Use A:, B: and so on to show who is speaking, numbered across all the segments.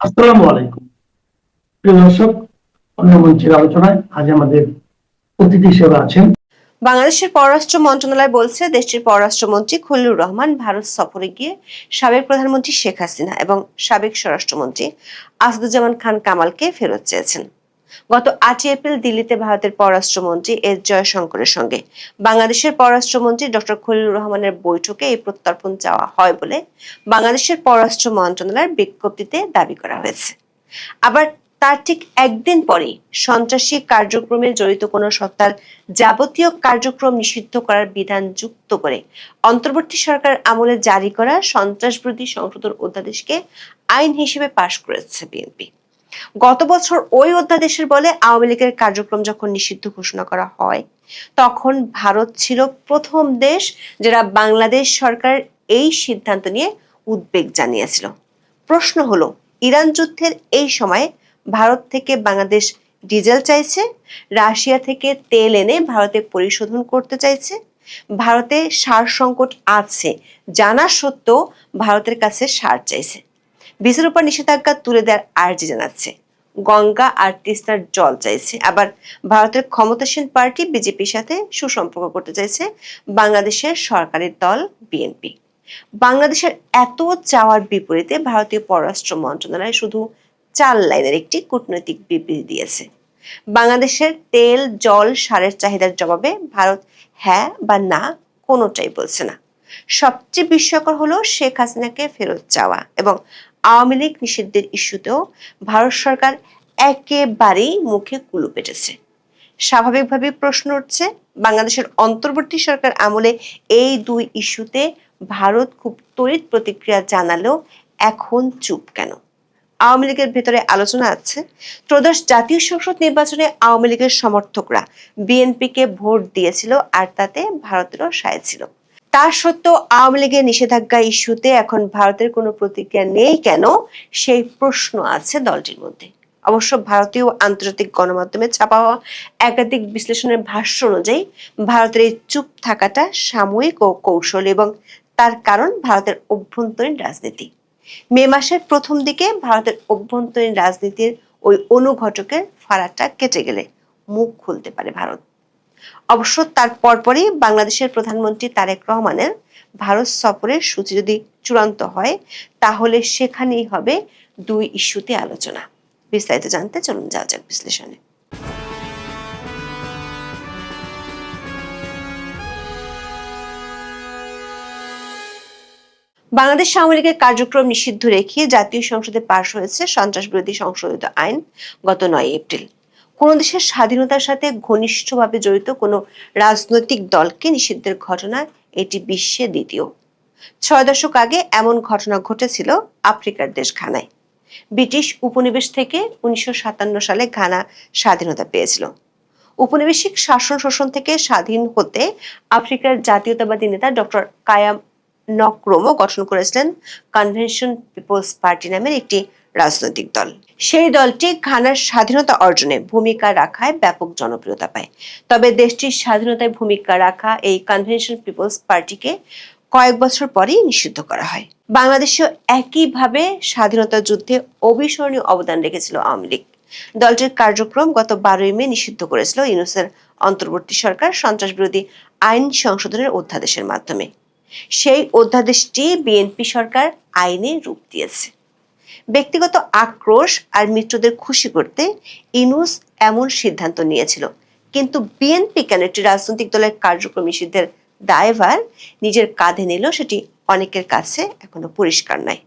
A: আসসালামু আলাইকুম। প্রিয় দর্শক, অন্য মঞ্চের আলোচনায় আজ আমাদের অতিথি হিসেবে আছেন
B: বাংলাদেশের পররাষ্ট্র মন্ত্রণালয় বলছে, দেশটির পররাষ্ট্রমন্ত্রী খলিলুর রহমান ভারত সফরে গিয়ে সাবেক প্রধানমন্ত্রী শেখ হাসিনা এবং সাবেক স্বরাষ্ট্রমন্ত্রী আসাদুজ্জামান খান কামালকে ফেরত চেয়েছেন। গত 8 এপ্রিল দিল্লিতে ভারতের পররাষ্ট্রমন্ত্রী এস জয়শঙ্করের সঙ্গে বাংলাদেশের পররাষ্ট্রমন্ত্রী ডক্টর খলিলুর রহমানের বৈঠকে এই প্রত্যর্পণ চাওয়া হয় বলে বাংলাদেশের পররাষ্ট্র মন্ত্রণালয়ের বিজ্ঞপ্তিতে দাবি করা হয়েছে। আবার তার ঠিক একদিন পরেই সন্ত্রাসী কার্যক্রমে জড়িত কোনো সত্তার যাবতীয় কার্যক্রম নিষিদ্ধ করার বিধান যুক্ত করে অন্তর্বর্তী সরকার আমলে জারি করা সন্ত্রাসবিরোধী সংশোধন অধ্যাদেশকে আইন হিসেবে পাশ করেছে বিএনপি। গত বছর ওই অধ্যাদেশের বলে আওয়ামী লীগের কার্যক্রম যখন নিষিদ্ধ ঘোষণা করা হয়, তখন ভারত ছিল প্রথম দেশ যারা বাংলাদেশ সরকারের এই সিদ্ধান্ত নিয়ে উদ্বেগ জানিয়েছিল। প্রশ্ন হলো, ইরান যুদ্ধের এই সময়ে ভারত থেকে বাংলাদেশ ডিজেল চাইছে, রাশিয়া থেকে তেল এনে ভারতে পরিশোধন করতে চাইছে, ভারতে সার সংকট আছে জানা সত্ত্বেও ভারতের কাছে সার চাইছে, বীজের উপর নিষেধাজ্ঞা তুলে দেওয়ার আর্জি জানাচ্ছে, গঙ্গা আর তিস্তার জল চাইছে, আবার ভারতের ক্ষমতাসীন পার্টি বিজেপির সাথে সুসম্পর্ক করতে চাইছে বাংলাদেশের সরকারি দল বিএনপি। বাংলাদেশের এত চাওয়ার বিপরীতে ভারতীয় পররাষ্ট্র মন্ত্রণালয় শুধু 4 লাইনের একটি কূটনৈতিক বিবৃতি দিয়েছে। বাংলাদেশের তেল, জল, সারের চাহিদার জবাবে ভারত হ্যাঁ বা না কোনোটাই বলছে না। সবচেয়ে বিস্ময়কর হলো শেখ হাসিনাকে ফেরত চাওয়া এবং আওয়ামী লীগ নিষিদ্ধের ইস্যুতেও ভারত সরকার একেবারেই মুখে কুলু পেটেছে। স্বাভাবিকভাবে প্রশ্ন উঠছে, বাংলাদেশের অন্তর্বর্তী সরকার আমলে এই দুই ইস্যুতে ভারত খুব তড়িৎ প্রতিক্রিয়া জানালেও এখন চুপ কেন? আওয়ামী লীগের ভেতরে আলোচনা আছে, ত্রয়োদশ জাতীয় সংসদ নির্বাচনে আওয়ামী লীগের সমর্থকরা বিএনপিকে ভোট দিয়েছিল আর তাতে ভারতেরও সায় ছিল। তা সত্ত্বেও আওয়ামী লীগের নিষেধাজ্ঞা ইস্যুতে এখন ভারতের কোনো প্রতিক্রিয়া নেই কেন, সেই প্রশ্ন আছে দলটির মধ্যে। অবশ্য ভারতীয় আন্তর্জাতিক গণমাধ্যমে ছাপা হওয়া একাধিক বিশ্লেষণের ভাষ্য অনুযায়ী ভারতের এই চুপ থাকাটা সাময়িক ও কৌশলী এবং তার কারণ ভারতের অভ্যন্তরীণ রাজনীতি। মে মাসের প্রথম দিকে ভারতের অভ্যন্তরীণ রাজনীতির ওই অনুঘটকের ফাড়াটা কেটে গেলে মুখ খুলতে পারে ভারত। অবশ্য তার পরপরই বাংলাদেশের প্রধানমন্ত্রী তারেক রহমানের ভারত সফরের সূচি যদি চূড়ান্ত হয়, তাহলে সেখানেই হবে দুই ইস্যুতে আলোচনা। বিস্তারিত জানতে চলুন যাওয়া যাক বিশ্লেষণে। বাংলাদেশ আওয়ামী লীগের কার্যক্রম নিষিদ্ধ রেখে জাতীয় সংসদে পাশ হয়েছে সন্ত্রাস বিরোধী সংশোধিত আইন গত 9 এপ্রিল। কোন দেশের স্বাধীনতার সাথে ঘনিষ্ঠভাবে জড়িত কোনো রাজনৈতিক দলকে নিষিদ্ধের ঘটনা এটি বিশ্বে দ্বিতীয়। 6 দশক আগে এমন ঘটনা ঘটেছিল আফ্রিকার দেশ ঘানায়। ব্রিটিশ উপনিবেশ থেকে 1957 সালে ঘানা স্বাধীনতা পেয়েছিল। উপনিবেশিক শাসন শোষণ থেকে স্বাধীন হতে আফ্রিকার জাতীয়তাবাদী নেতা ডক্টর কায়াম নক্রুমা গঠন করেছিলেন কনভেনশন পিপলস পার্টি নামের একটি রাজনৈতিক দল। সেই দলটি ঘানার স্বাধীনতা অর্জনে ভূমিকা রাখায় ব্যাপক জনপ্রিয়তা পায়। তবে দেশটির স্বাধীনতায় ভূমিকা রাখা এই কনভেনশন পিপলস পার্টিকে কয়েক বছর পরেই নিষিদ্ধ করা হয়। বাংলাদেশেও একইভাবে স্বাধীনতা যুদ্ধে অবিস্মরণীয় অবদান রেখেছিল আওয়ামী লীগ। দলটির কার্যক্রম গত 12 মে নিষিদ্ধ করেছিল ইউনূসের অন্তর্বর্তী সরকার সন্ত্রাস বিরোধী আইন সংশোধনের অধ্যাদেশের মাধ্যমে। সেই অধ্যাদেশটি বিএনপি সরকার আইনে রূপ দিয়েছে। ব্যক্তিগত আক্রোশ আর মিত্রদের খুশি করতে ইউনূস এমন সিদ্ধান্ত নিয়েছিল, কিন্তু বিএনপি কেন একটি রাজনৈতিক দলের কার্যক্রম নিষিদ্ধের দায়ভার নিজের কাঁধে নিল, সেটি অনেকের কাছে এখনো পরিষ্কার নয়।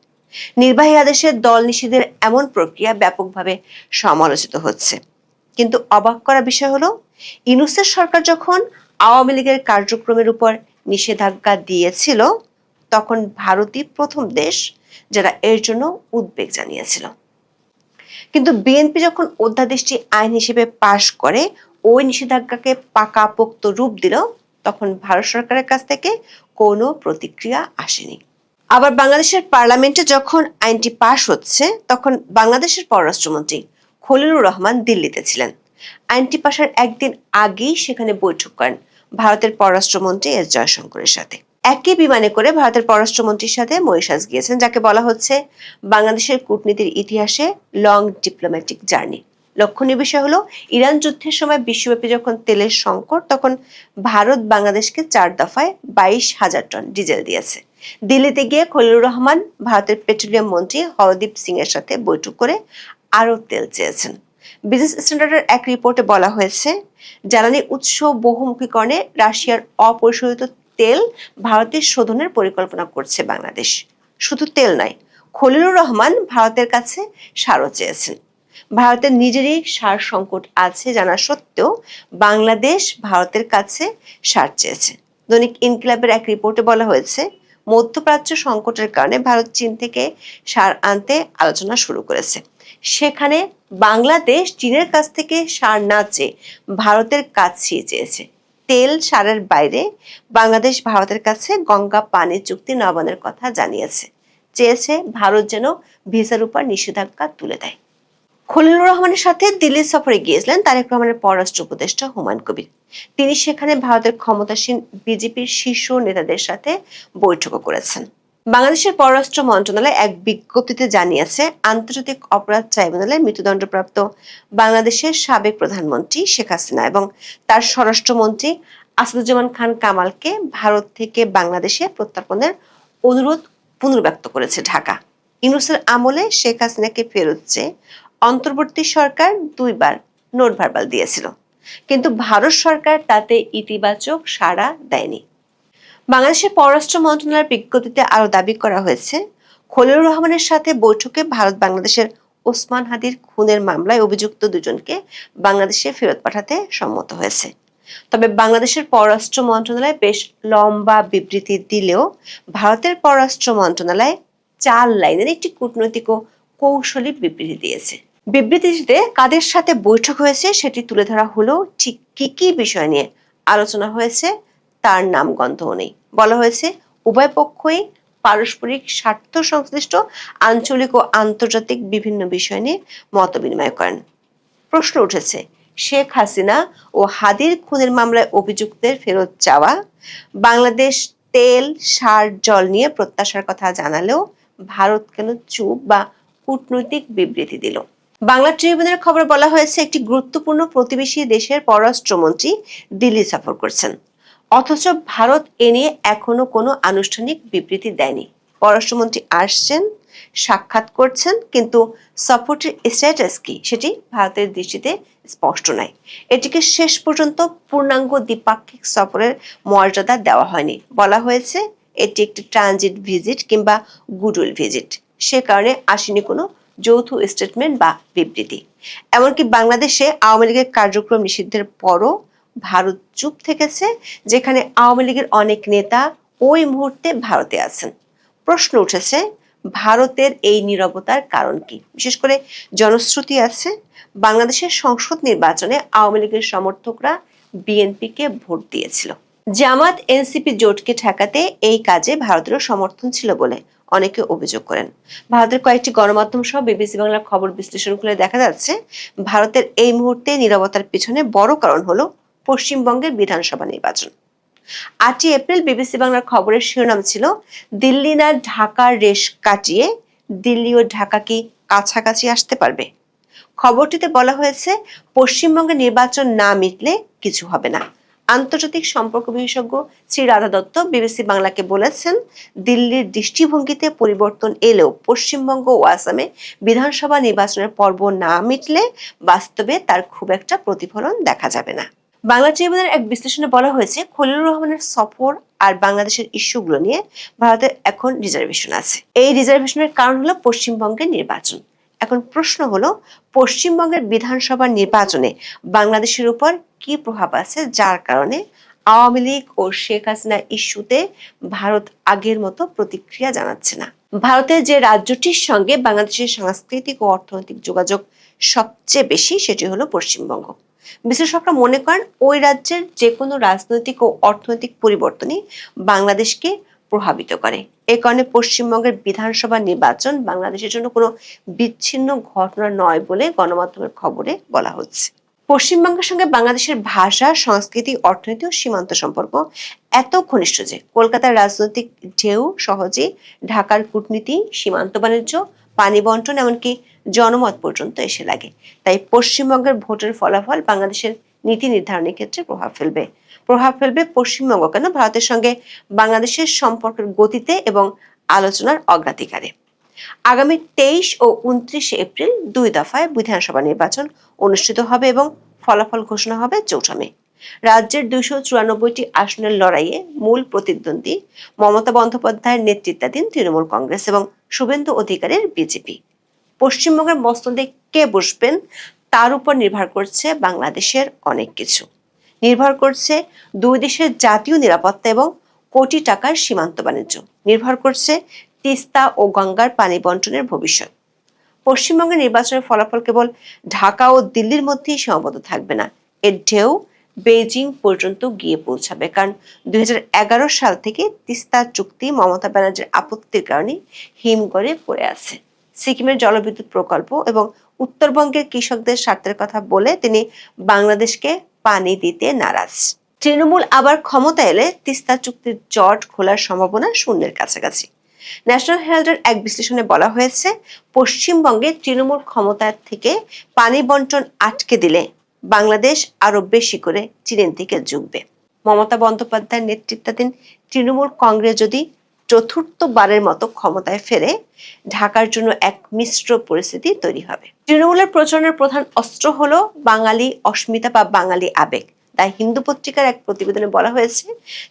B: নির্বাহী আদেশে দল নিষিদ্ধের এমন প্রক্রিয়া ব্যাপকভাবে সমালোচিত হচ্ছে, কিন্তু অবাক করা বিষয় হলো, ইউনূসের সরকার যখন আওয়ামী লীগের কার্যক্রমের উপর নিষেধাজ্ঞা দিয়েছিল, তখন ভারতই প্রথম দেশ যারা এর জন্য উদ্বেগ জানিয়েছিল। কিন্তু বিএনপি যখন অধ্যাদেশটি আইন হিসেবে পাশ করে ওই নিষেধাজ্ঞাকে পাকাপোক্ত রূপ দিল, তখন ভারত সরকারের কাছ থেকে কোনো প্রতিক্রিয়া আসেনি। আবার বাংলাদেশের পার্লামেন্টে যখন আইনটি পাশ হচ্ছে, তখন বাংলাদেশের পররাষ্ট্রমন্ত্রী খলিলুর রহমান দিল্লিতে ছিলেন। আইনটি পাশের একদিন আগেই সেখানে বৈঠক করেন ভারতের পররাষ্ট্রমন্ত্রী এস জয়শঙ্করের সাথে। একই বিমানে করে ভারতের পররাষ্ট্রমন্ত্রীর সাথে মরিশাস গিয়েছেন, যাকে বলা হচ্ছে বাংলাদেশের কূটনীতির ইতিহাসে লং ডিপ্লোম্যাটিক জার্নি। লক্ষণীয় বিষয় হলো, ইরান যুদ্ধের সময় বিশ্বব্যাপী যখন তেলের সংকট, তখন ভারত বাংলাদেশকে 4 দফায় 22,000 টন ডিজেল দিয়েছে। দিল্লিতে গিয়ে খলিলুর রহমান ভারতের পেট্রোলিয়াম মন্ত্রী হরদীপ সিং এর সাথে বৈঠক করে আরও তেল চেয়েছেন। বিজনেস স্ট্যান্ডার্ডের এক রিপোর্টে বলা হয়েছে, জ্বালানি উৎস বহুমুখীকরণে রাশিয়ার অপরিশোধিত তেল ভারতের শোধনের পরিকল্পনা করছে বাংলাদেশ। শুধু তেল নয়, খলিলুর রহমান ভারতের কাছে সারও চেয়েছেন। ভারতের নিজেরই সার সংকট আছে জানা সত্ত্বেও বাংলাদেশ ভারতের কাছে সার চেয়েছে। দৈনিক ইনকিলাবের এক রিপোর্টে বলা হয়েছে, মধ্যপ্রাচ্য সংকটের কারণে ভারত চীন থেকে সার আনতে আলোচনা শুরু করেছে। সেখানে বাংলাদেশ চীনের কাছ থেকে সার না চেয়ে ভারতের কাছেই চেয়েছে। তেল সারের বাইরে বাংলাদেশ ভারতের কাছে গঙ্গা পানি চুক্তি নবায়নের কথা জানিয়েছে, চেয়েছে ভারত যেন ভিসার উপর নিষেধাজ্ঞা তুলে দেয়। খলিলুর রহমানের সাথে দিল্লি সফরে গিয়েছিলেন তারেক রহমানের পররাষ্ট্র উপদেষ্টা হুমায়ুন কবির। তিনি সেখানে ভারতের ক্ষমতাসীন বিজেপির শীর্ষ নেতাদের সাথে বৈঠকও করেছেন। বাংলাদেশের পররাষ্ট্র মন্ত্রণালয় এক বিজ্ঞপ্তিতে জানিয়েছে, আন্তর্জাতিক অপরাধ ট্রাইব্যুনালে মৃত্যুদণ্ডপ্রাপ্ত বাংলাদেশের সাবেক প্রধানমন্ত্রী শেখ হাসিনা এবং তার স্বরাষ্ট্রমন্ত্রী আসাদুজ্জামান খান কামালকে ভারত থেকে বাংলাদেশে প্রত্যার্পণের অনুরোধ পুনর্ব্যক্ত করেছে ঢাকা। ইউনূসের আমলে শেখ হাসিনাকে ফেরত চেয়ে অন্তর্বর্তী সরকার 2 বার নোট ভার্বাল দিয়েছিল, কিন্তু ভারত সরকার তাতে ইতিবাচক সাড়া দেয়নি। বাংলাদেশের পররাষ্ট্র মন্ত্রণালয়ের বিজ্ঞপ্তিতে আরও দাবি করা হয়েছে, খলিলুর রহমানের সাথে বৈঠকে ভারত বাংলাদেশের ওসমান হাদির খুনের মামলায় অভিযুক্ত 2 জনকে বাংলাদেশে ফেরত পাঠাতে সম্মত হয়েছে। তবে বাংলাদেশের পররাষ্ট্র মন্ত্রণালয় বেশ লম্বা বিবৃতি দিলেও ভারতের পররাষ্ট্র মন্ত্রণালয় 4 লাইনের একটি কূটনৈতিক ও কৌশলী বিবৃতি দিয়েছে। বিবৃতিতে কাদের সাথে বৈঠক হয়েছে সেটি তুলে ধরা হলেও ঠিক কি কি বিষয় নিয়ে আলোচনা হয়েছে তার নামগন্ধও নেই। বলা হয়েছে, উভয় পক্ষই পারস্পরিক স্বার্থ সংশ্লিষ্ট আঞ্চলিক ও আন্তর্জাতিক বিভিন্ন বিষয় নিয়ে মত বিনিময় করেন। প্রশ্ন উঠেছে, শেখ হাসিনা ও হাদির খুনের মামলায় অভিযুক্তদের ফেরত চাওয়া, বাংলাদেশ তেল সার জল নিয়ে প্রত্যাশার কথা জানালেও ভারত কেন চুপ বা কূটনৈতিক বিবৃতি দিল? বাংলা ট্রিবিউনের খবরে বলা হয়েছে, একটি গুরুত্বপূর্ণ প্রতিবেশী দেশের পররাষ্ট্রমন্ত্রী দিল্লি সফর করছেন, অথচ ভারত এ নিয়ে এখনো কোনো আনুষ্ঠানিক বিবৃতি দেয়নি। পররাষ্ট্রমন্ত্রী আসছেন, সাক্ষাৎ করছেন, কিন্তু সফরটির স্ট্যাটাস কি সেটি ভারতের দৃষ্টিতে স্পষ্ট নয়। এটিকে শেষ পর্যন্ত পূর্ণাঙ্গ দ্বিপাক্ষিক সফরের মর্যাদা দেওয়া হয়নি। বলা হয়েছে এটি একটি ট্রানজিট ভিজিট কিংবা গুডউইল ভিজিট। সে কারণে আসেনি কোনো যৌথ স্টেটমেন্ট বা বিবৃতি। এমনকি বাংলাদেশে আওয়ামী লীগের কার্যক্রম নিষিদ্ধের পরও ভারত চুপ থেকেছে, যেখানে আওয়ামী লীগের অনেক নেতা ওই মুহূর্তে ভারতে আছেন। প্রশ্ন উঠেছে, ভারতের এই নীরবতার কারণ কি? বিশেষ করে জনশ্রুতি আছে, বাংলাদেশের সংসদ নির্বাচনে আওয়ামী লীগের সমর্থকরা বিএনপিকে ভোট দিয়েছিল। জামাত এনসিপি জোটকে ঠেকাতে এই কাজে ভারতেরও সমর্থন ছিল বলে অনেকে অভিযোগ করেন। ভারতের কয়েকটি গণমাধ্যম সহ বিবিসি বাংলার খবর বিশ্লেষণ করে দেখা যাচ্ছে, ভারতের এই মুহূর্তে নীরবতার পিছনে বড় কারণ হলো পশ্চিমবঙ্গের বিধানসভা নির্বাচন। 8 এপ্রিল বিবিসি বাংলার খবরের শিরোনাম ছিল, দিল্লি না ঢাকার রেশ কাটিয়ে দিল্লি ও ঢাকা কি কাছাকাছি আসতে পারবে? খবরটিতে বলা হয়েছে, পশ্চিমবঙ্গের নির্বাচন না মিটলে কিছু হবে না। আন্তর্জাতিক সম্পর্ক বিশেষজ্ঞ শ্রী রাধা দত্ত বিবিসি বাংলাকে বলেছেন, দিল্লির দৃষ্টিভঙ্গিতে পরিবর্তন এলেও পশ্চিমবঙ্গ ও আসামে বিধানসভা নির্বাচনের পর্ব না মিটলে বাস্তবে তার খুব একটা প্রতিফলন দেখা যাবে না। বাংলা ট্রিবিউনের এক বিশ্লেষণে বলা হয়েছে, খলিলুর রহমানের সফর আর বাংলাদেশের ইস্যুগুলো নিয়ে ভারতের এখন রিজার্ভেশন আছে। এই রিজার্ভেশনের কারণ হলো পশ্চিমবঙ্গের নির্বাচন। এখন প্রশ্ন হলো, পশ্চিমবঙ্গের বিধানসভা নির্বাচনে বাংলাদেশের উপর কি প্রভাব আছে যার কারণে আওয়ামী লীগ ও শেখ হাসিনা ইস্যুতে ভারত আগের মতো প্রতিক্রিয়া জানাচ্ছে না? ভারতের যে রাজ্যটির সঙ্গে বাংলাদেশের সাংস্কৃতিক ও অর্থনৈতিক যোগাযোগ সবচেয়ে বেশি, সেটি হলো পশ্চিমবঙ্গ। বিশ্লেষকরা মনে করেন, ওই রাজ্যের যে কোনো রাজনৈতিক ও অর্থনৈতিক পরিবর্তনই বাংলাদেশকে প্রভাবিত করে। এ কারণে পশ্চিমবঙ্গের বিধানসভা নির্বাচন বাংলাদেশের জন্য কোনো বিচ্ছিন্ন ঘটনা নয় বলে গণমাধ্যমের খবরে বলা হচ্ছে। পশ্চিমবঙ্গের সঙ্গে বাংলাদেশের ভাষা, সংস্কৃতি, অর্থনীতি ও সীমান্ত সম্পর্ক এত ঘনিষ্ঠ যে কলকাতার রাজনৈতিক ঢেউ সহজেই ঢাকার কূটনীতি, সীমান্ত বাণিজ্য, পানি বন্টন এমনকি জনমত পর্যন্ত এসে লাগে। তাই পশ্চিমবঙ্গের ভোটের ফলাফল বাংলাদেশের নীতি নির্ধারণের ক্ষেত্রে প্রভাব ফেলবে পশ্চিমবঙ্গ কেন ভারতের সঙ্গে বাংলাদেশের সম্পর্কের গতিতে এবং আলোচনার অগ্রাধিকারে। আগামী 23 ও 29 এপ্রিল 2 দফায় বিধানসভা নির্বাচন অনুষ্ঠিত হবে এবং ফলাফল ঘোষণা হবে 4 মে। রাজ্যের 294টি আসনের লড়াইয়ে মূল প্রতিদ্বন্দ্বী মমতা বন্দ্যোপাধ্যায়ের নেতৃত্বাধীন তৃণমূল কংগ্রেস এবং শুভেন্দু অধিকারীর বিজেপি। পশ্চিমবঙ্গের মস্তদে কে বসবেন তার উপর নির্ভর করছে বাংলাদেশের অনেক কিছু। নির্ভর করছে দুই দেশের জাতীয় নিরাপত্তা এবং কোটি টাকার সীমান্ত বাণিজ্য। নির্ভর করছে তিস্তা ও গঙ্গার পানি বন্টনের ভবিষ্যৎ। পশ্চিমবঙ্গের নির্বাচনের ফলাফল কেবল ঢাকা ও দিল্লির মধ্যেই সীমাবদ্ধ থাকবে না, এর ঢেউ বেইজিং পর্যন্ত গিয়ে পৌঁছাবে। কারণ 2011 সাল থেকে তিস্তা চুক্তি মমতা ব্যানার্জির আপত্তির কারণে হিমঘরে পড়ে আছে। সিকিমের জলবিদ্যুৎ প্রকল্প এবং উত্তরবঙ্গের কৃষকদের স্বার্থের কথা বলে তিনি বাংলাদেশকে পানি দিতে নারাজ। তৃণমূল আবার ক্ষমতা এলে তিস্তা চুক্তির জট খোলার সম্ভাবনা শূন্যের কাছাকাছি। ন্যাশনাল হেরাল্ডের এক বিশ্লেষণে বলা হয়েছে, পশ্চিমবঙ্গে তৃণমূল ক্ষমতার থেকে পানি বন্টন আটকে দিলে বাংলাদেশ আরো বেশি করে চীনের দিকে ঝুঁকবে। মমতা বন্দ্যোপাধ্যায়ের নেতৃত্বাধীন তৃণমূল কংগ্রেস যদি চতুর্থবারের মতো ক্ষমতায় ফেরে, ঢাকার জন্য এক মিশ্র পরিস্থিতি তৈরি হবে। তৃণমূলের প্রচারণার প্রধান অস্ত্র হলো বাঙালি অস্মিতা বা বাঙালি আবেগ। তাই হিন্দু পত্রিকার এক প্রতিবেদনে বলা হয়েছে,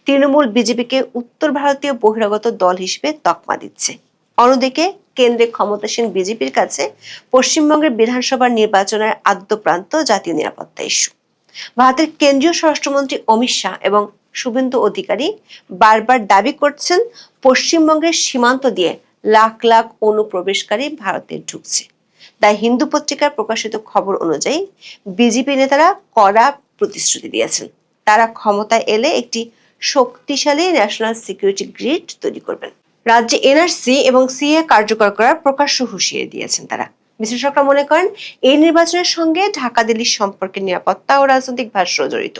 B: তৃণমূল বিজেপিকে উত্তর ভারতীয় বহিরাগত দল হিসেবে তকমা দিচ্ছে। অন্যদিকে কেন্দ্রে ক্ষমতাসীন বিজেপির কাছে পশ্চিমবঙ্গের বিধানসভার নির্বাচনের আদ্যপ্রান্ত জাতীয় নিরাপত্তা ইস্যু। ভারতের কেন্দ্রীয় স্বরাষ্ট্রমন্ত্রী অমিত শাহ এবং শুভেন্দু অধিকারী বারবার দাবি করছেন, পশ্চিমবঙ্গের সীমান্ত দিয়ে লাখ লাখ অনুপ্রবেশকারী ভারতে ঢুকছে। তাই হিন্দু পত্রিকার প্রকাশিত খবর অনুযায়ী বিজেপি নেতারা কড়া প্রতিশ্রুতি দিয়েছেন, তারা ক্ষমতায় এলে একটি শক্তিশালী ন্যাশনাল সিকিউরিটি গ্রিড তৈরি করবেন। রাজ্যে এনআরসি এবং সিএ কার্যকর করার প্রকাশ্য হুঁশিয়ারি দিয়েছেন তারা। বিশ্লেষকরা মনে করেন, এই নির্বাচনের সঙ্গে ঢাকা দিল্লির সম্পর্কের নিরাপত্তা ও রাজনৈতিক ভাষ্য জড়িত।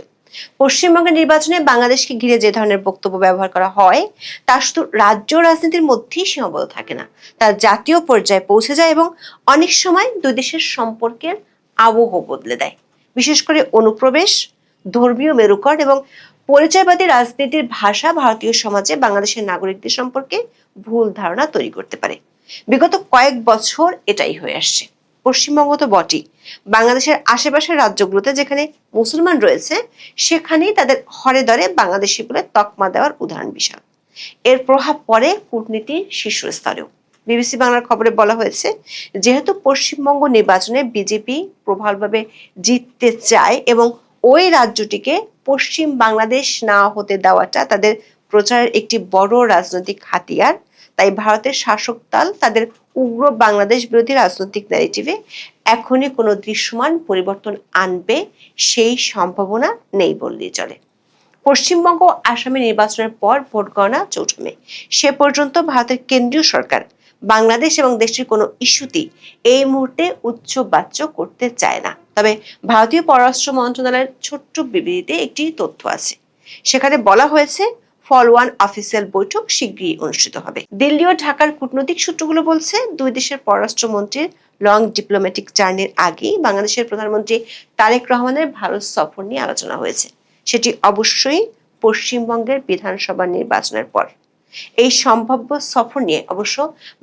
B: পশ্চিমবঙ্গের নির্বাচনে বাংলাদেশকে ঘিরে যে ধরনের বক্তব্য ব্যবহার করা হয় তা শুধু রাজ্য রাজনীতির মধ্যেই সীমাবদ্ধ থাকে না, তা জাতীয় পর্যায়ে পৌঁছে যায় এবং অনেক সময় দুই দেশের সম্পর্কের আবহ বদলে দেয়। বিশেষ করে অনুপ্রবেশ, ধর্মীয় মেরুকরণ এবং পরিচয়বাদী রাজনীতির ভাষা ভারতীয় সমাজে বাংলাদেশের নাগরিকদের সম্পর্কে ভুল ধারণা তৈরি করতে পারে। বিগত কয়েক বছর এটাই হয়ে আসছে। পশ্চিমবঙ্গ তো বটেই, বাংলাদেশের আশেপাশের রাজ্যগুলোতে যেখানে মুসলমান রয়েছে সেখানেই তাদের হরে দরে বাংলাদেশি বলে তকমা দেওয়ার উদাহরণ বিশাল। এর প্রভাব পড়ে কূটনীতির শীর্ষস্তরেও। বিবিসি বাংলার খবরে বলা হয়েছে, যেহেতু পশ্চিমবঙ্গ নির্বাচনে বিজেপি প্রবলভাবে জিততে চায় এবং ওই রাজ্যটিকে পশ্চিম বাংলাদেশ না হতে দেওয়াটা তাদের প্রচারের একটি বড় রাজনৈতিক হাতিয়ার, তাই ভারতের শাসক দল তাদের উগ্র বাংলাদেশ বিরোধী রাজনৈতিক ন্যারেটিভে এখনই কোনো দৃশ্যমান পরিবর্তন আনবে সেই সম্ভাবনা নেই বললেই চলে। পশ্চিমবঙ্গ ও আসামে নির্বাচনের পর ভোট গণনা 4 মে। সে পর্যন্ত ভারতের কেন্দ্রীয় সরকার বাংলাদেশ এবং দেশটির কোনো ইস্যুতেই এই মুহূর্তে উচ্চবাচ্য করতে চায় না। তবে ভারতীয় পররাষ্ট্র মন্ত্রণালয়ের ছোট্ট বিবৃতিতে একটি তথ্য আছে। সেখানে বলা হয়েছে, ফল-ওয়ান অফিসিয়াল বৈঠক শীঘ্রই অনুষ্ঠিত হবে। দিল্লি ও ঢাকার কূটনৈতিক সূত্রগুলো বলছে, দুই দেশের পররাষ্ট্রমন্ত্রীর লং ডিপ্লোম্যাটিক জার্নির আগেই বাংলাদেশের প্রধানমন্ত্রী তারেক রহমানের ভারত সফর নিয়ে আলোচনা হয়েছে। সেটি অবশ্যই পশ্চিমবঙ্গের বিধানসভা নির্বাচনের পর। এই সম্ভাব্য সফর নিয়ে অবশ্য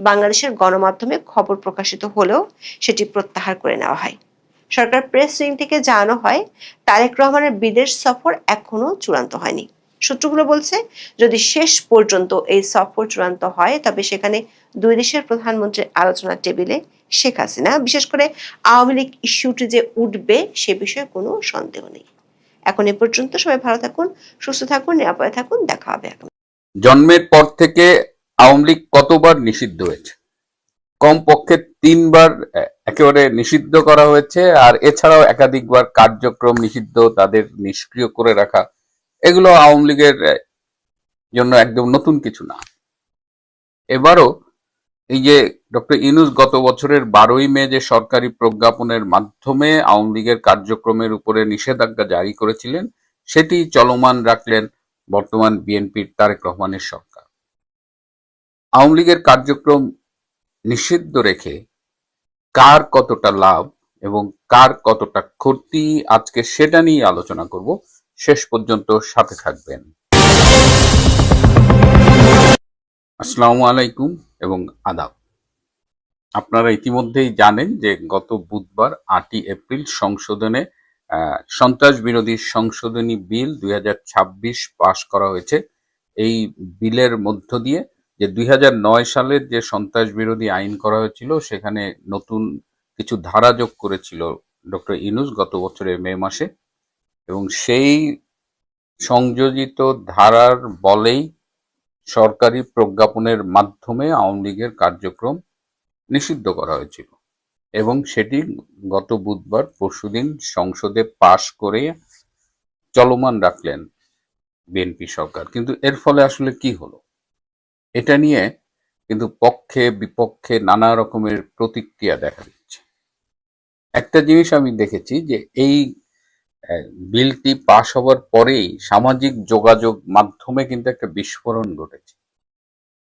B: বাংলাদেশের গণমাধ্যমে খবর প্রকাশিত হলেও সেটি প্রত্যাহার করে নেওয়া হয়। সরকার প্রেস উইং থেকে জানানো হয়, তারেক রহমানের বিদেশ সফর এখনো চূড়ান্ত হয়নি। সূত্রগুলো বলছে, যদি শেষ পর্যন্ত এই সফর চূড়ান্ত হয় তবে সেখানে দুই দেশের প্রধানমন্ত্রীর আলোচনার টেবিলে শেখ হাসিনা, বিশেষ করে আওয়ামী লীগ ইস্যুটি যে উঠবে সে বিষয়ে কোনো সন্দেহ নেই। এখন এ পর্যন্ত, সবাই ভালো থাকুন, সুস্থ থাকুন, নিরাপদে থাকুন, দেখা হবে।
C: জন্মের পর থেকে আওয়ামী লীগ কতবার নিষিদ্ধ হয়েছে? কমপক্ষে 3 বার একেবারে নিষিদ্ধ করা হয়েছে, আর এছাড়াও একাধিকবার কার্যক্রম নিষিদ্ধ, তাদের নিষ্ক্রিয় করে রাখা। এগুলো আওয়ামী লীগের জন্য একদম নতুন কিছু না। এবারও এই যে ডক্টর ইউনূস গত বছরের 12ই মে যে সরকারি প্রজ্ঞাপনের মাধ্যমে আওয়ামী লীগের কার্যক্রমের উপরে নিষেধাজ্ঞা জারি করেছিলেন, সেটি চলমান রাখলেন বর্তমান বিএনপির তারেক রহমানের সরকার। আওয়ামী লীগের কার্যক্রম নিষিদ্ধ রেখে কার কতটা লাভ এবং কার কতটা ক্ষতি, আজকে সেটা নিয়ে আলোচনা করব। শেষ পর্যন্ত সাথে থাকবেন। আসসালামু আলাইকুম এবং আদাব। আপনারা ইতিমধ্যেই জানেন যে গত বুধবার 8ই এপ্রিল সংসদে সন্ত্রাস বিরোধী সংশোধনী বিল 2026 পাশ করা হয়েছে। এই বিলের মধ্য দিয়ে যে 2009 সালের যে সন্ত্রাস বিরোধী আইন করা হয়েছিল, সেখানে নতুন কিছু ধারা যোগ করেছিল ডক্টর ইউনূস গত বছরের মে মাসে, এবং সেই সংযোজিত ধারার বলেই সরকারি প্রজ্ঞাপনের মাধ্যমে আওয়ামী লীগের কার্যক্রম নিষিদ্ধ করা হয়েছিল, এবং সেটি গত বুধবার পরশুদিন সংসদে পাশ করে চলমান রাখলেন বিএনপি সরকার। কিন্তু এর ফলে আসলে কি হলো, এটা নিয়ে কিন্তু পক্ষে বিপক্ষে নানা রকমের প্রতিক্রিয়া দেখা দিচ্ছে। একটা জিনিস আমি দেখেছি যে এই বিলটি পাশ হওয়ার পরেই সামাজিক যোগাযোগ মাধ্যমে কিন্তু একটা বিস্ফোরণ ঘটেছে।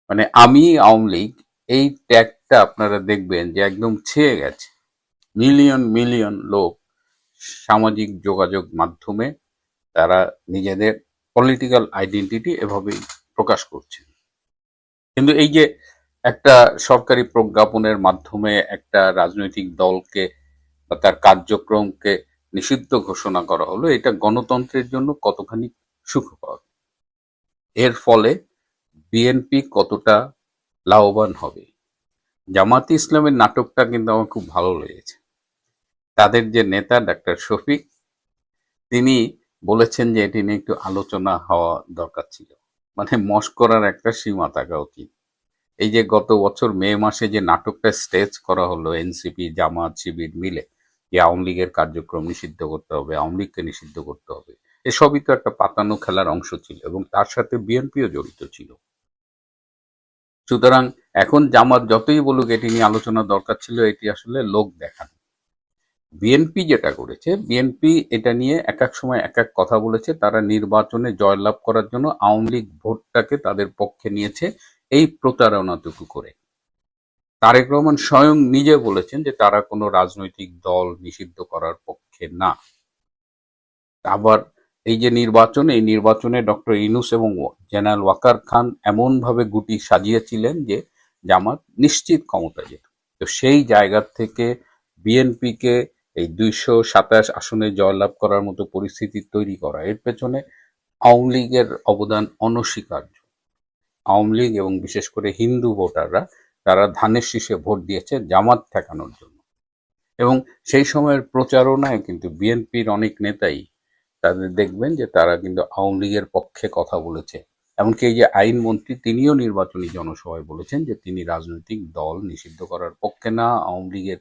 C: মানে আমি আওয়ামী লীগ, এই ট্যাগটা আপনারা দেখবেন যে একদম ছেয়ে গেছে। মিলিয়ন মিলিয়ন লোক সামাজিক যোগাযোগ মাধ্যমে তারা নিজেদের পলিটিক্যাল আইডেন্টিটি এভাবেই প্রকাশ করছে। কিন্তু এই যে একটা সরকারি প্রজ্ঞাপনের মাধ্যমে একটা রাজনৈতিক দলকে বা তার কার্যক্রমকে নিষিদ্ধ ঘোষণা করা হলো, এটা গণতন্ত্রের জন্য কতখানি সুখকর, এর ফলে বিএনপি কতটা লাভবান হবে। জামাতে ইসলামের নাটকটা কিন্তু আমার খুব ভালো লেগেছে। তাদের যে নেতা ডাক্তার শফিক, তিনি বলেছেন যে এটি নিয়ে একটু আলোচনা হওয়া দরকার ছিল। মানে মশকরার একটা সীমা থাকা উচিত। এই যে গত বছর মে মাসে যে নাটকটা স্টেজ করা হলো এনসিপি, জামাত, শিবির মিলে, যে আওয়ামী লীগের কার্যক্রম নিষিদ্ধ করতে হবে, আওয়ামী লীগকে নিষিদ্ধ করতে হবে, এসবই তো একটা পাতানো খেলার অংশ ছিল, এবং তার সাথে বিএনপিও জড়িত ছিল। সুতরাং এখন জামাত যতই বলুক এটি নিয়ে আলোচনা দরকার ছিল, এটি আসলে লোক দেখানো। বিএনপি যেটা করেছে, বিএনপি এটা নিয়ে এক এক সময় এক এক কথা বলেছে। তারা নির্বাচনে জয়লাভ করার জন্য আওয়ামী লীগ ভোটটাকে তাদের পক্ষে নিয়েছে এই প্রতারণাটুকু করে। তারেক রহমান স্বয়ং নিজে বলেছেন যে তারা কোনো রাজনৈতিক দল নিষিদ্ধ করার পক্ষে না। আবার এই যে নির্বাচন, এই নির্বাচনে ডক্টর ইউনূস এবং জেনারেল ওয়াকার খান এমনভাবে গুটি সাজিয়েছিলেন যে জামাত নিশ্চিত ক্ষমতা যেত। তো সেই জায়গা থেকে বিএনপিকে এই 227 আসনে জয়লাভ করার মতো পরিস্থিতি তৈরি করা, এর পেছনে আওয়ামী লীগের অবদান অনস্বীকার্য। আওয়ামী লীগ এবং বিশেষ করে হিন্দু ভোটাররা, তারা ধানের শীষে ভোট দিয়েছে জামাত ঠেকানোর জন্য। এবং সেই সময়ের প্রচারণায় কিন্তু বিএনপির অনেক নেতাই, তাদের দেখবেন যে তারা কিন্তু আওয়ামী লীগের পক্ষে কথা বলেছে। এমনকি এই যে আইনমন্ত্রী, তিনিও নির্বাচনী জনসভায় বলেছেন যে তিনি রাজনৈতিক দল নিষিদ্ধ করার পক্ষে না। আওয়ামী লীগের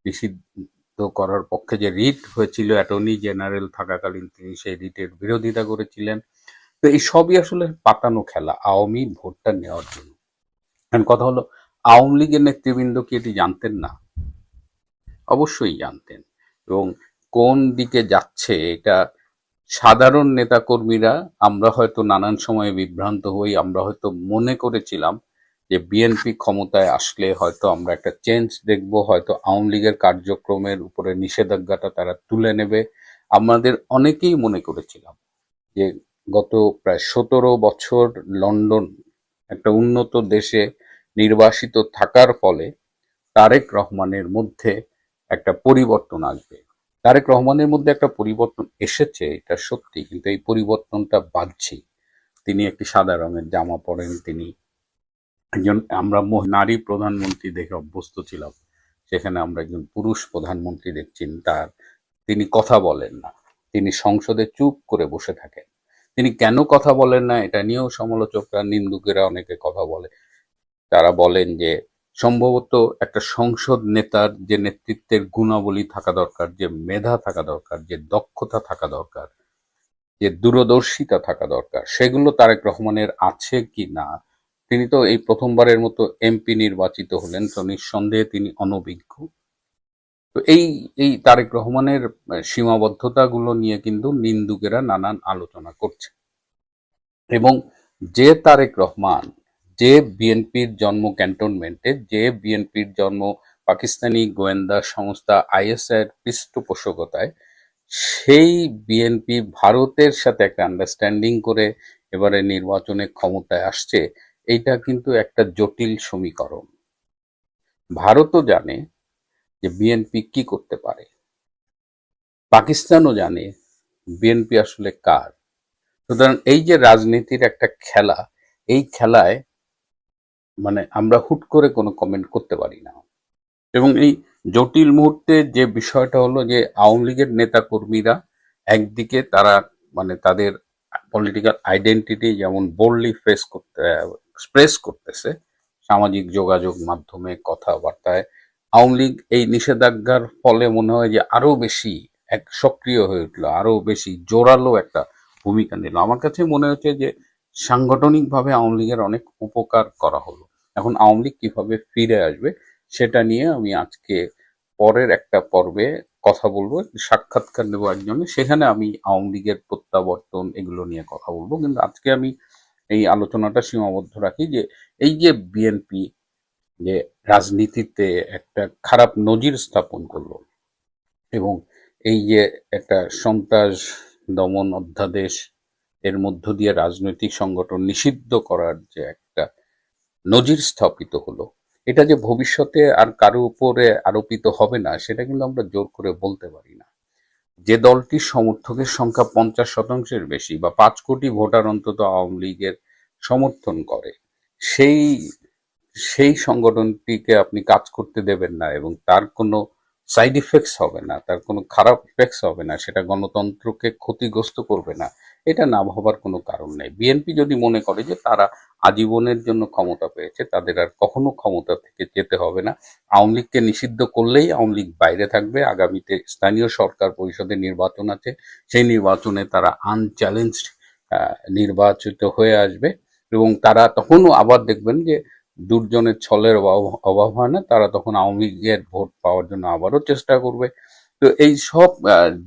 C: নিষিদ্ধ করার পক্ষে যে রিট হয়েছিল অ্যাটর্নি জেনারেল থাকাকালীন, তিনি সেই রিটের বিরোধিতা করেছিলেন। তো এই সবই আসলে পাতানো খেলা আওয়ামী ভোটটা নেওয়ার জন্য। এখন কথা হলো, আওয়ামী লীগের নেতৃবৃন্দ কি এটি জানতেন না? অবশ্যই জানতেন। এবং কোন দিকে যাচ্ছে এটা সাধারণ নেতাকর্মীরা, আমরা হয়তো নানান সময়ে বিভ্রান্ত হই। আমরা হয়তো মনে করেছিলাম যে বিএনপি ক্ষমতায় আসলে হয়তো আমরা একটা চেঞ্জ দেখব, হয়তো আওয়ামী লীগের কার্যক্রমের উপরে নিষেধাজ্ঞাটা তারা তুলে নেবে। আমাদের অনেকেই মনে করেছিলাম যে গত প্রায় 17 বছর লন্ডন, একটা উন্নত দেশে নির্বাসিত থাকার ফলে তারেক রহমানের মধ্যে একটা পরিবর্তন আসবে। তারেক রহমানের মধ্যে একটা পরিবর্তন এসেছে, এটা সত্যি, কিন্তু এই পরিবর্তনটা বাহ্যিক। তিনি একটি সাদা রঙের জামা পরেন, তিনি একজন, আমরা নারী প্রধানমন্ত্রী দেখে অভ্যস্ত ছিলাম, সেখানে আমরা একজন পুরুষ প্রধানমন্ত্রী দেখছি। তিনি কথা বলেন না, তিনি সংসদে চুপ করে বসে থাকেন। তিনি কেন কথা বলেন না, এটা নিয়েও সমালোচকরা, নিন্দুকেরা অনেকে কথা বলে। তারা বলেন যে সম্ভবত একটা সংসদ নেতার যে নেতৃত্বের গুণাবলী থাকা দরকার, যে মেধা থাকা দরকার, যে দক্ষতা থাকা দরকার, যে দূরদর্শিতা থাকা দরকার, সেগুলো তারেক রহমানের আছে কি না তিনি তো এই প্রথমবারের মতো এমপি নির্বাচিত হলেন, তো নিঃসন্দেহে তিনি অনভিজ্ঞ। তো এই এই তারেক রহমানের সীমাবদ্ধতাগুলো নিয়ে কিন্তু নিন্দুকেরা নানান আলোচনা করছে। এবং যে তারেক রহমান, যে বিএনপির জন্ম ক্যান্টনমেন্টে, যে বিএনপির জন্ম পাকিস্তানি গোয়েন্দা সংস্থা আইএসআই এর পৃষ্ঠপোষকতায়, সেই বিএনপি ভারতের সাথে একটা আন্ডারস্ট্যান্ডিং করে এবারে নির্বাচনে ক্ষমতায় আসছে। এইটা কিন্তু একটা জটিল সমীকরণ। ভারতও জানে যে বিএনপি কি করতে পারে, পাকিস্তানও জানে বিএনপি আসলে কার। সুতরাং এই যে রাজনীতির একটা খেলা, এই খেলায় মানে আমরা হুট করে কোনো কমেন্ট করতে পারি না। এবং এই জটিল মুহূর্তে যে বিষয়টা হলো যে আওয়ামী লীগের নেতা কর্মীরা একদিকে তারা মানে তাদের পলিটিক্যাল আইডেন্টিটি যেমন বোল্ডলি এক্সপ্রেস করতেছে সামাজিক যোগাযোগ মাধ্যমে, কথাবার্তায়। আওয়ামী লীগ এই নিষেধাজ্ঞার ফলে মনে হয় যে আরো বেশি এক সক্রিয় হয়ে উঠলো, আরো বেশি জোরালো একটা ভূমিকা নিল। আমার কাছে মনে হচ্ছে যে সাংগঠনিকভাবে আওয়ামী লীগের অনেক উপকার করা হলো। এখন আওয়ামী লীগ কিভাবে ফিরে আসবে সেটা নিয়ে আমি আজকে পরের একটা পর্বে কথা বলবো, সাক্ষাৎকার নেবো একজনের, সেখানে আমি আওয়ামী লীগের প্রত্যাবর্তন এগুলো নিয়ে কথা বলবো। কিন্তু আজকে আমি এই আলোচনাটা সীমাবদ্ধ রাখি যে এই যে বিএনপি যে রাজনীতিতে একটা খারাপ নজির স্থাপন করলো এবং এই যে একটা সন্ত্রাস দমন অধ্যাদেশ এর মধ্য দিয়ে রাজনৈতিক সংগঠন নিষিদ্ধ করার যে একটা নজির স্থাপিত হলো, এটা যে ভবিষ্যতে আর কারো উপরে আরোপিত হবে না সেটা কিন্তু আমরা জোর করে বলতে পারি না। যে দলটির সমর্থকের সংখ্যা 50%-এর বেশি বা 5 কোটি ভোটার অন্তত আওয়ামী লীগের সমর্থন করে, সেই সেই সংগঠনটিকে আপনি কাজ করতে দেবেন না এবং তার কোনো সাইড ইফেক্টস হবে না, তার কোনো খারাপ ইফেক্টস হবে না, সেটা গণতন্ত্রকে ক্ষতিগ্রস্ত করবে না, এটা না ভাবার কোনো কারণ নেই। বিএনপি যদি মনে করে যে তারা আজীবনের জন্য ক্ষমতা পেয়েছে, তাদের আর কখনো ক্ষমতা থেকে যেতে হবে না, আওয়ামী লীগকে নিষিদ্ধ করলেই আওয়ামী লীগ বাইরে থাকবে। আগামীতে স্থানীয় সরকার পরিষদের নির্বাচন আছে, সেই নির্বাচনে তারা আনচ্যালেঞ্জড নির্বাচিত হয়ে আসবে এবং তারা তখনও আবার দেখবেন যে দুর্জনের ছলের অভাব হয় না, তারা তখন আওয়ামী লীগের ভোট পাওয়ার জন্য আবারও চেষ্টা করবে। তো এই সব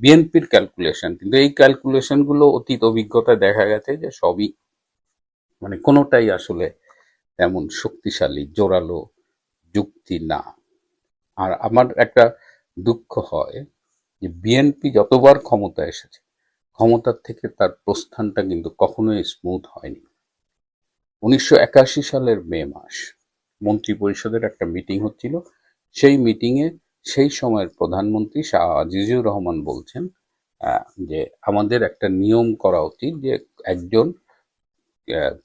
C: বিএনপির ক্যালকুলেশন, কিন্তু এই ক্যালকুলেশন গুলো অতীত অভিজ্ঞতায় দেখা গেছে যে সবই মানে কোনোটাই আসলে তেমন শক্তিশালী জোরালো যুক্তি না। আর আমার একটা দুঃখ হয় যে বিএনপি যতবার ক্ষমতায় এসেছে, ক্ষমতার থেকে তার প্রস্থানটা কিন্তু কখনোই স্মুথ হয়নি। 1981 সালের মে মাস মন্ত্রী পরিষদের একটা মিটিং হচ্ছিল, সেই মিটিংয়ে সেই সময়ের প্রধানমন্ত্রী শাহ আজিজুর রহমান বলছেন যে আমাদের একটা নিয়ম করা উচিত যে একজন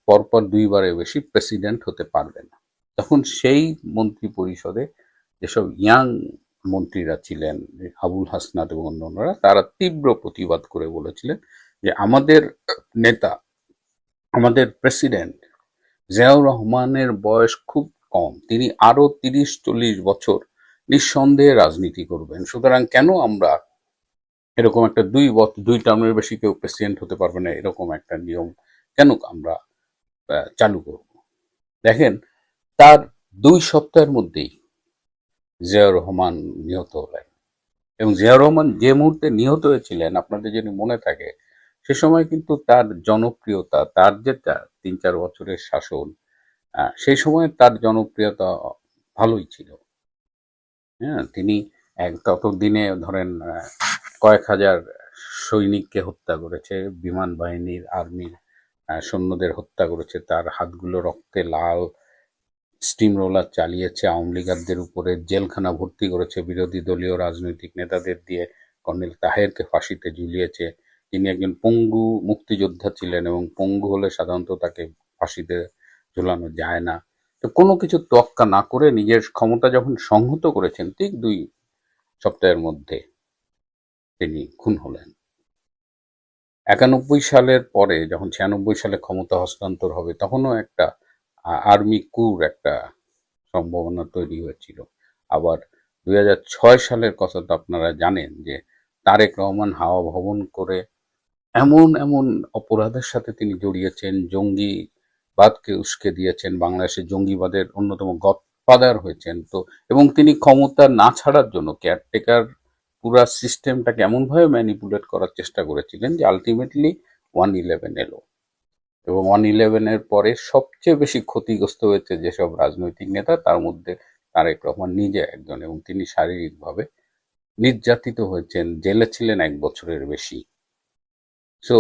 C: পরপর 2বারের বেশি প্রেসিডেন্ট হতে পারবে না। তখন সেই মন্ত্রী পরিষদে যেসব ইয়াং মন্ত্রীরা ছিলেন, আবুল হাসনাত এবং অন্যান্যরা, তারা তীব্র প্রতিবাদ করে বলেছিলেন যে আমাদের নেতা, আমাদের প্রেসিডেন্ট জিয়াউর রহমানের বয়স খুব কম, তিনি আরো 30-40 বছর নিঃসন্দেহে রাজনীতি করবেন। সুতরাং কেন আমরা এরকম একটা 2 টার্মের বেশি কেউ প্রেসিডেন্ট হতে পারবে না এরকম একটা নিয়ম কেন আমরা চালু করব? দেখেন, তার 2 সপ্তাহের মধ্যেই জিয়াউর রহমান নিহত হলেন। এবং জিয়াউর রহমান যে মুহূর্তে নিহত হয়েছিলেন, আপনাদের যদি মনে থাকে, সে সময় কিন্তু তার জনপ্রিয়তা, তার যে 3-4 বছরের শাসন, সেই সময় তার জনপ্রিয়তা ভালোই ছিল। হ্যাঁ, তিনি ততদিনে ধরেন কয়েক হাজার সৈনিককে হত্যা করেছে, বিমান বাহিনীর আর্মির সৈন্যদের হত্যা করেছে, তার হাতগুলো রক্তে লাল, স্টিম রোলার চালিয়েছে, আওয়ামী লীগারদের উপরে জেলখানা ভর্তি করেছে, বিরোধী দলীয় রাজনৈতিক নেতাদের দিয়ে কর্নেল তাহেরকে ফাঁসিতে ঝুলিয়েছে। তিনি একজন পঙ্গু মুক্তিযোদ্ধা ছিলেন এবং পঙ্গু হলে সাধারণত তাকে ফাঁসিতে ঝুলানো যায় না। তো কোনো কিছু তোয়াক্কা না করে নিজের ক্ষমতা যখন সংহত করেছেন, ঠিক 2 সপ্তাহের মধ্যে তিনি খুন হলেন। 91 সালের পরে যখন 96 সালে ক্ষমতা হস্তান্তর হবে, তখনও একটা আর্মি কুর একটা সম্ভাবনা তৈরি হয়েছিল। আবার 2006 সালের কথা তো আপনারা জানেন যে তারেক রহমান হাওয়া ভবন করে এমন এমন অপরাধের সাথে তিনি জড়িয়েছেন, জঙ্গিবাদকে উস্কে দিয়েছেন, বাংলাদেশের জঙ্গিবাদের অন্যতম গডফাদার হয়েছেন। তো এবং তিনি ক্ষমতা না ছাড়ার জন্য কেয়ারটেকার পুরা সিস্টেমটাকে এমনভাবে ম্যানিপুলেট করার চেষ্টা করেছিলেন যে আলটিমেটলি 1/11 এলো। এবং 1/11 পরে সবচেয়ে বেশি ক্ষতিগ্রস্ত হয়েছে যেসব রাজনৈতিক নেতা, তার মধ্যে তারেক রহমান নিজে একজন, এবং তিনি শারীরিকভাবে নির্যাতিত হয়েছেন, জেলে ছিলেন 1 বছরের বেশি। সো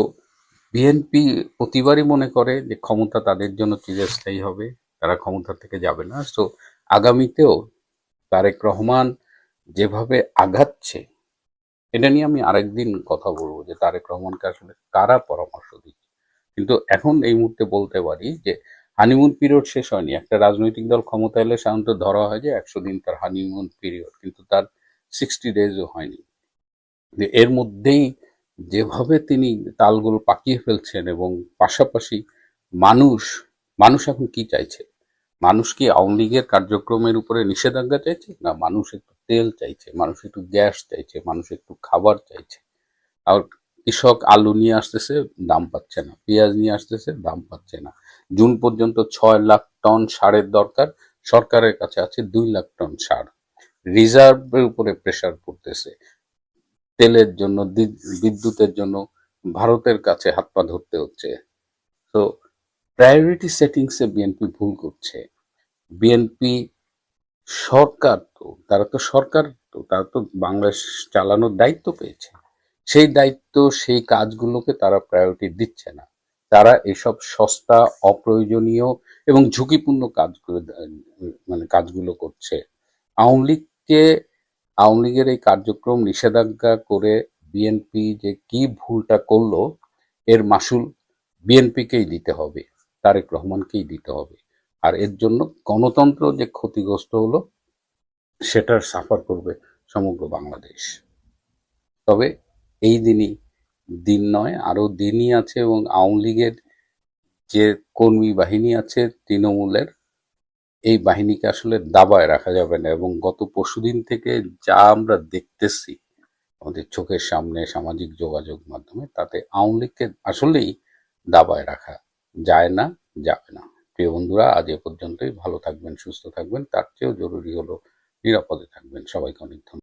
C: বিএনপি প্রতিবারই মনে করে যে ক্ষমতা তাদের জন্য চিরস্থায়ী হবে, তারা ক্ষমতা থেকে যাবে না। সো আগামীতেও তারেক রহমান যেভাবে আগাচ্ছে, এটা নিয়ে আমি আরেকদিন কথা বলবো যে তারেক রহমানকে আসলে কারা পরামর্শ দিচ্ছে। কিন্তু এখন এই মুহূর্তে বলতে পারি যে হানিমুন পিরিয়ড শেষ হয়নি। একটা রাজনৈতিক দল ক্ষমতা এলে সাধারণত ধরা হয় যে 100 দিন তার হানিমুন পিরিয়ড, কিন্তু তার 60 ডেজও হয়নি। যে এর মধ্যেই যেভাবে তিনি তালগোল পাকিয়ে ফেলছেন, এবং পাশাপাশি মানুষ মানুষ এখন কি চাইছে? মানুষ কি আওয়ামী লীগের কার্যক্রমের উপরে নিষেধাজ্ঞা চাইছে? না, মানুষ একটু তেল চাইছে, মানুষ একটু গ্যাস চাইছে, মানুষ একটু খাবার চাইছে। আর কৃষক আলু নিয়ে আসতেছে, দাম পাচ্ছে না, পেঁয়াজ নিয়ে আসতেছে, দাম পাচ্ছে না। জুন পর্যন্ত 6 লাখ টন সারের দরকার, সরকারের কাছে আছে 2 লাখ টন সার। রিজার্ভের উপরে প্রেসার পড়তেছে, তেলের জন্য, বিদ্যুতের জন্য ভারতের কাছে হাত পা ধরতে হচ্ছে। তো প্রায়োরিটি সেটিংসে বিএনপি ভুল করছে। বিএনপি সরকার, তো তারা তো সরকার, তো তারা তো বাংলাদেশ চালানোর দায়িত্ব পেয়েছে। সেই দায়িত্ব, সেই কাজগুলোকে তারা প্রায়োরিটি দিচ্ছে না। তারা এসব সস্তা, অপ্রয়োজনীয় এবং ঝুঁকিপূর্ণ কাজগুলো করছে। আওয়ামী লীগকে আওয়ামী লীগের এই কার্যক্রম নিষেধাজ্ঞা করে বিএনপি যে কি ভুলটা করলো, এর মাসুল বিএনপিকেই দিতে হবে, তারেক রহমানকেই দিতে হবে। আর এর জন্য গণতন্ত্র যে ক্ষতিগ্রস্ত হলো, সেটার সাফার করবে সমগ্র বাংলাদেশ। তবে এই দিন নয়, আরো দিনই আছে, এবং আওয়ামী লীগের যে কর্মী বাহিনী আছে তৃণমূলের, এই বাহিনীকে আসলে দাবায় রাখা যাবে না। এবং গত পরশুদিন থেকে যা আমরা দেখতেছি আমাদের চোখের সামনে সামাজিক যোগাযোগ মাধ্যমে, তাতে আওয়ামী লীগকে আসলেই দাবায় রাখা যায় না, যাবে না। প্রিয় বন্ধুরা, আজ এ পর্যন্তই। ভালো থাকবেন, সুস্থ থাকবেন, তার চেয়েও জরুরি হলো নিরাপদে থাকবেন। সবাইকে অনেক ধন্যবাদ।